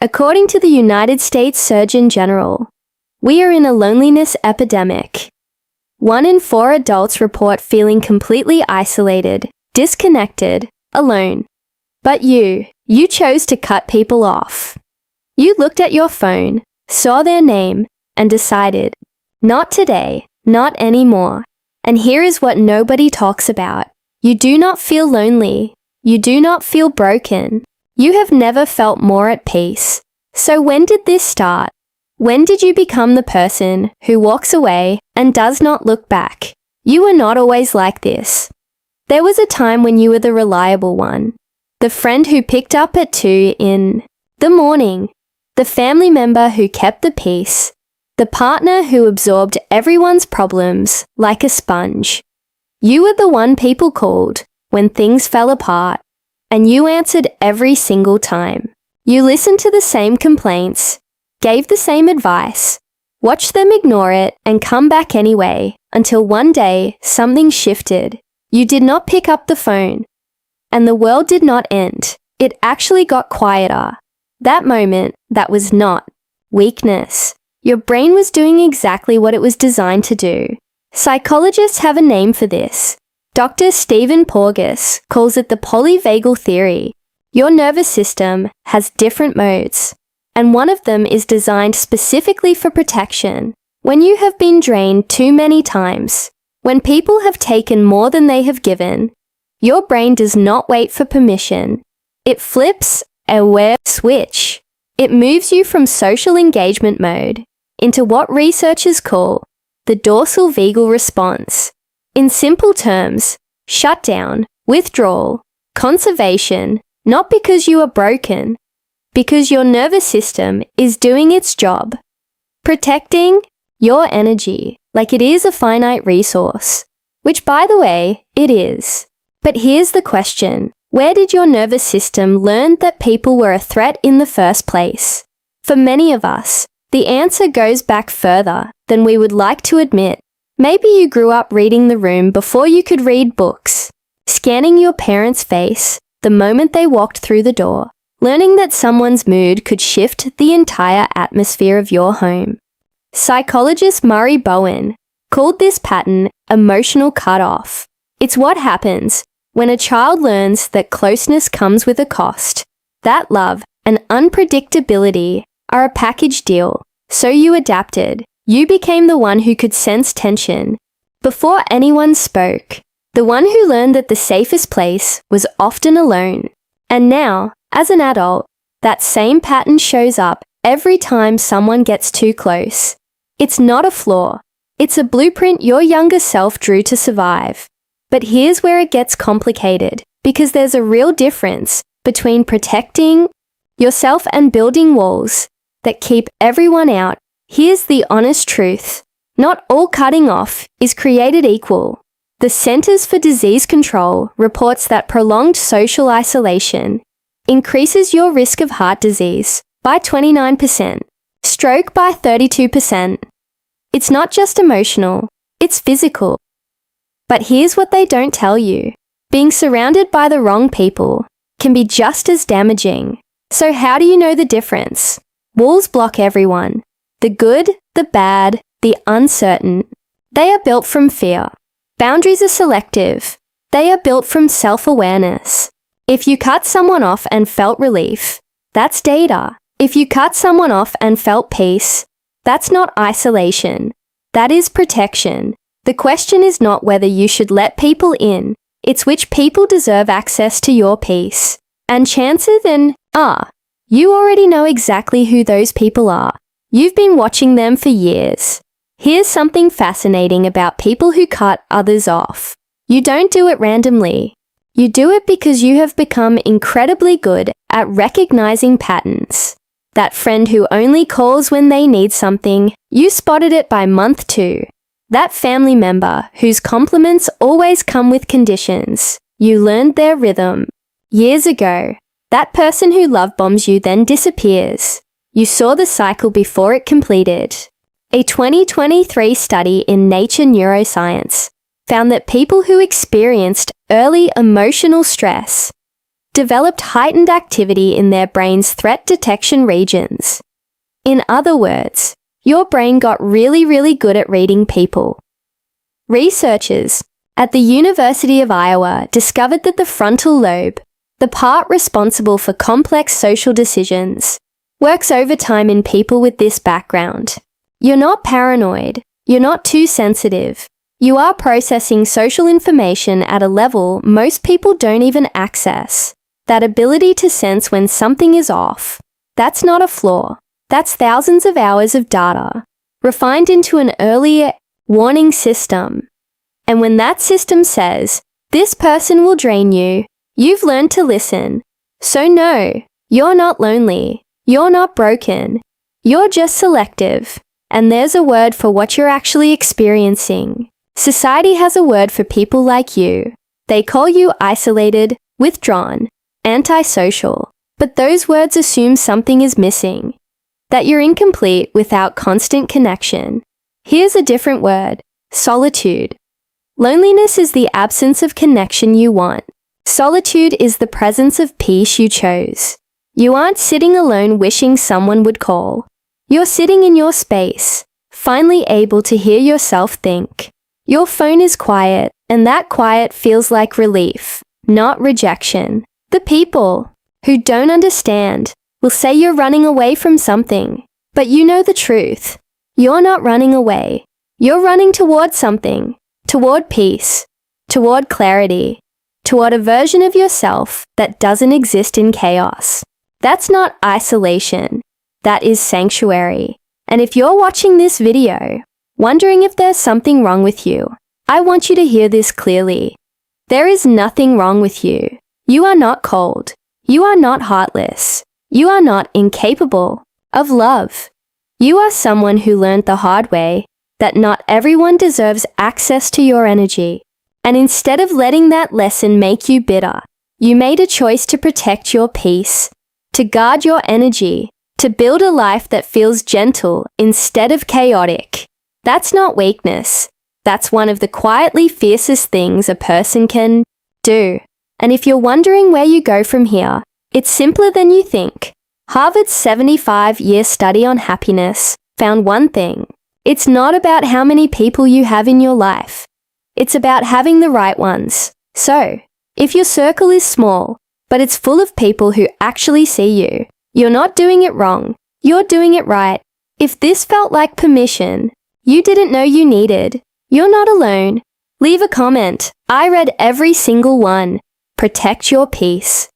According to the United States Surgeon General, we are in a loneliness epidemic. 1 in 4 adults report feeling completely isolated, disconnected, alone. But you chose to cut people off. You looked at your phone, saw their name, and decided, not today, not anymore. And here is what nobody talks about. You do not feel lonely. You do not feel broken. You have never felt more at peace. So when did this start? When did you become the person who walks away and does not look back? You were not always like this. There was a time when you were the reliable one, the friend who picked up at 2 in the morning, the family member who kept the peace, the partner who absorbed everyone's problems like a sponge. You were the one people called when things fell apart, and you answered every single time. You listened to the same complaints, gave the same advice, watched them ignore it and come back anyway, until one day something shifted. You did not pick up the phone, and the world did not end. It actually got quieter. That moment, that was not weakness. Your brain was doing exactly what it was designed to do. Psychologists have a name for this. Dr. Stephen Porges calls it the Polyvagal Theory. Your nervous system has different modes, and one of them is designed specifically for protection. When you have been drained too many times, when people have taken more than they have given, your brain does not wait for permission. It flips a aware switch. It moves you from social engagement mode into what researchers call the dorsal vagal response. In simple terms, shutdown, withdrawal, conservation, not because you are broken, because your nervous system is doing its job, protecting your energy like it is a finite resource, which by the way, it is. But here's the question. Where did your nervous system learn that people were a threat in the first place? For many of us, the answer goes back further than we would like to admit. Maybe you grew up reading the room before you could read books, scanning your parents' face the moment they walked through the door, learning that someone's mood could shift the entire atmosphere of your home. Psychologist Murray Bowen called this pattern emotional cutoff. It's what happens when a child learns that closeness comes with a cost, that love and unpredictability are a package deal. So you adapted. You became the one who could sense tension before anyone spoke, the one who learned that the safest place was often alone. And now, as an adult, that same pattern shows up every time someone gets too close. It's not a flaw. It's a blueprint your younger self drew to survive. But here's where it gets complicated, because there's a real difference between protecting yourself and building walls that keep everyone out. Here's the honest truth. Not all cutting off is created equal. The Centers for Disease Control reports that prolonged social isolation increases your risk of heart disease by 29%, stroke by 32%. It's not just emotional, it's physical. But here's what they don't tell you. Being surrounded by the wrong people can be just as damaging. So how do you know the difference? Walls block everyone. The good, the bad, the uncertain. They are built from fear. Boundaries are selective. They are built from self-awareness. If you cut someone off and felt relief, that's data. If you cut someone off and felt peace, that's not isolation. That is protection. The question is not whether you should let people in, it's which people deserve access to your peace. And chances are, you already know exactly who those people are. You've been watching them for years. Here's something fascinating about people who cut others off. You don't do it randomly. You do it because you have become incredibly good at recognizing patterns. That friend who only calls when they need something, you spotted it by month 2. That family member whose compliments always come with conditions, you learned their rhythm. Years ago, that person who love bombs you then disappears. You saw the cycle before it completed. A 2023 study in Nature Neuroscience found that people who experienced early emotional stress developed heightened activity in their brain's threat detection regions. In other words, your brain got really good at reading people. Researchers at the University of Iowa discovered that the frontal lobe, the part responsible for complex social decisions, works overtime in people with this background. You're not paranoid. You're not too sensitive. You are processing social information at a level most people don't even access. That ability to sense when something is off, that's not a flaw. That's thousands of hours of data, refined into an early warning system. And when that system says, this person will drain you, you've learned to listen. So no, you're not lonely. You're not broken. You're just selective. And there's a word for what you're actually experiencing. Society has a word for people like you. They call you isolated, withdrawn, antisocial. But those words assume something is missing. That you're incomplete without constant connection. Here's a different word: solitude. Loneliness is the absence of connection you want. Solitude is the presence of peace you chose. You aren't sitting alone wishing someone would call. You're sitting in your space, finally able to hear yourself think. Your phone is quiet, and that quiet feels like relief, not rejection. The people who don't understand will say you're running away from something, but you know the truth. You're not running away. You're running toward something, toward peace, toward clarity, toward a version of yourself that doesn't exist in chaos. That's not isolation. That is sanctuary. And if you're watching this video, wondering if there's something wrong with you, I want you to hear this clearly. There is nothing wrong with you. You are not cold. You are not heartless. You are not incapable of love. You are someone who learned the hard way that not everyone deserves access to your energy. And instead of letting that lesson make you bitter, you made a choice to protect your peace, to guard your energy, to build a life that feels gentle instead of chaotic. That's not weakness. That's one of the quietly fiercest things a person can do. And if you're wondering where you go from here, it's simpler than you think. Harvard's 75-year study on happiness found one thing. It's not about how many people you have in your life. It's about having the right ones. So, if your circle is small, but it's full of people who actually see you, you're not doing it wrong. You're doing it right. If this felt like permission you didn't know you needed, you're not alone. Leave a comment. I read every single one. Protect your peace.